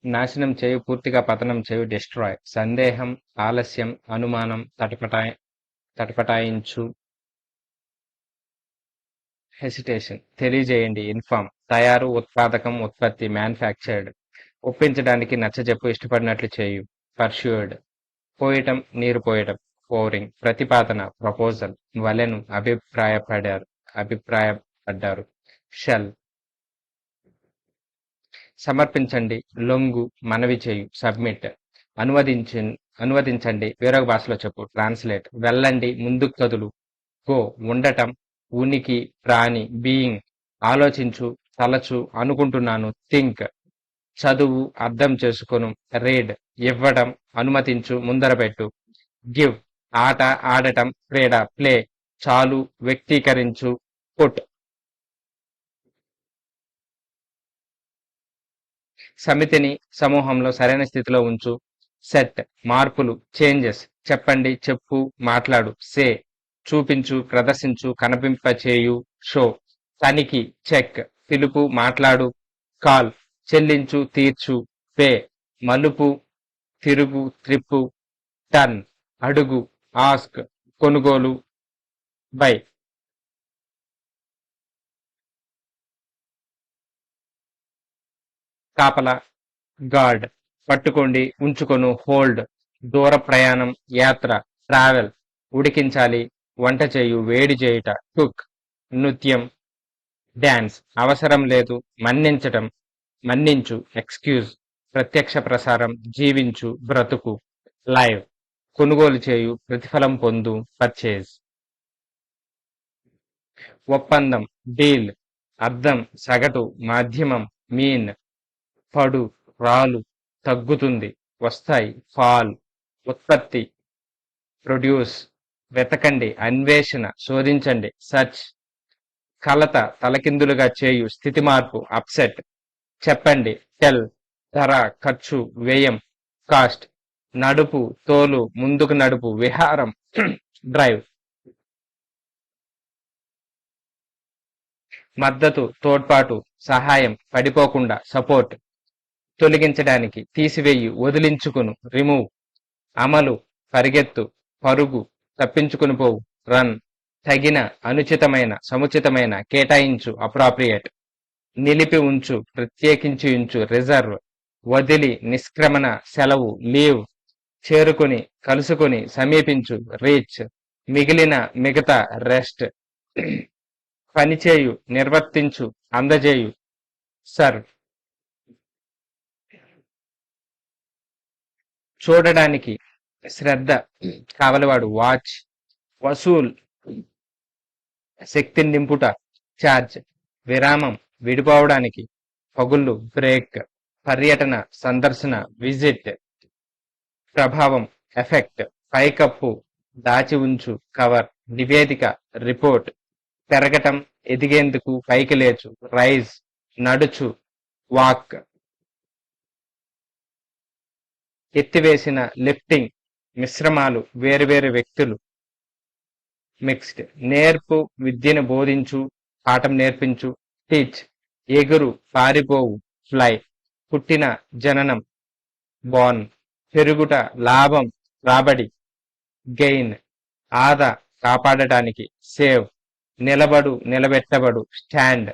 నాశనం చేయు, పూర్తిగా పతనం చేయు, డిస్ట్రాయ్. సందేహం, ఆలస్యం, అనుమానం, తటపటాయించు, హెసిటేషన్. తెలియజేయండి, ఇన్ఫార్మ్. తయారు, ఉత్పాదకం, ఉత్పత్తి, మ్యానుఫ్యాక్చర్డ్. ఒప్పించడానికి, నచ్చజెప్పు, ఇష్టపడినట్లు చేయు, పర్ష్యూడ్. పోయటం, నీరు పోయటం, పోరింగ్. ప్రతిపాదన, ప్రపోజల్. వలెను, అభిప్రాయపడ్డారు. షల్. సమర్పించండి, లొంగు, మనవి చేయు, సబ్మిట్. అనువదించి అనువదించండి, వేరొక భాషలో చెప్పు, ట్రాన్స్లేట్. వెళ్ళండి, ముందుకు కదులు, గో. ఉండటం, ఉనికి, ప్రాణి, బీయింగ్. ఆలోచించు, తలచు, అనుకుంటున్నాను, థింక్. చదువు, అర్థం చేసుకొను, రీడ్. ఇవ్వడం, అనుమతించు, ముందర పెట్టు, గివ్. ఆట, ఆడటం, క్రీడ, ప్లే. చాలు, వ్యక్తీకరించు, పుట్. సమితిని, సమూహంలో సరైన స్థితిలో ఉంచు, సెట్. మార్పులు, చేంజెస్. చెప్పండి, చెప్పు, మాట్లాడు, సే. చూపించు, ప్రదర్శించు, కనిపింపచేయు, షో. తనిఖీ, చెక్. పిలుపు, మాట్లాడు, కాల్. చెల్లించు, తీర్చు, పే. మలుపు, తిరుగు, త్రిప్పు, టర్న్. అడుగు, ఆస్క్. కొనుగోలు, బై. కాపలా, గార్డ్. పట్టుకోండి, ఉంచుకొను, హోల్డ్. దూర ప్రయాణం, యాత్ర, ట్రావెల్. ఉడికించాలి, వంట చేయు, వేడి చేయుట, కుక్. నృత్యం, డాన్స్. అవసరం లేదు, మన్నించటం, మన్నించు, ఎక్స్క్యూజ్. ప్రత్యక్ష ప్రసారం, జీవించు, బ్రతుకు, లైవ్. కొనుగోలు చేయు, ప్రతిఫలం పొందు, పర్చేజ్. ఒప్పందం, డీల్. అద్దం, సగటు, మాధ్యమం, మీన్. పడు, రాలు, తగ్గుతుంది, వస్తాయి, ఫాల్. ఉత్పత్తి, ప్రొడ్యూస్. వెతకండి, అన్వేషణ, శోధించండి, సర్చ్. కలత, తలకిందులుగా చేయు, స్థితి మార్పు, అప్సెట్. చెప్పండి, టెల్. ధర, ఖర్చు, వ్యయం, కాస్ట్. నడుపు, తోలు, ముందుకు నడుపు, విహారం, డ్రైవ్. మద్దతు, తోడ్పాటు, సహాయం, పడిపోకుండా, సపోర్ట్. తొలగించడానికి, తీసివేయి, వదిలించుకును, రిమూవ్. అమలు, పరిగెత్తు, పరుగు, తప్పించుకుని పోవు, రన్. తగిన, అనుచితమైన, సముచితమైన, కేటాయించు, అప్రాప్రియేట్. నిలిపి ఉంచు, ప్రత్యేకించి ఉంచు, రిజర్వ్. వదిలి, నిష్క్రమణ, సెలవు, లీవ్. చేరుకొని, కలుసుకొని, సమీపించు, రీచ్. మిగిలిన, మిగతా, రెస్ట్. పనిచేయు, నిర్వర్తించు, అందజేయు, సర్వ్. చూడడానికి, శ్రద్ధ, కావలివాడు, వాచ్. వసూల్, శక్తిని నింపుట, ఛార్జ్. విరామం, విడిపోవడానికి, పగుళ్ళు, బ్రేక్. పర్యటన, సందర్శన, విజిట్. ప్రభావం, ఎఫెక్ట్. పైకప్పు, దాచి ఉంచు, కవర్. నివేదిక, రిపోర్ట్. పెరగటం, ఎదిగేందుకు, పైకి లేచు, రైజ్. నడుచు, వాక్. ఎత్తివేసిన, లిఫ్టింగ్. మిశ్రమాలు, వేరువేరు వ్యక్తులు, మిక్స్డ్. నేర్పు, విద్యను బోధించు, పాఠం నేర్పించు, టీచ్. ఎగురు, పారిపోవు, ఫ్లై. పుట్టిన, జననం, బోర్న్. పెరుగుట, లాభం, రాబడి, గెయిన్. ఆదా, కాపాడటానికి, సేవ్. నిలబడు, నిలబెట్టబడు, స్టాండ్.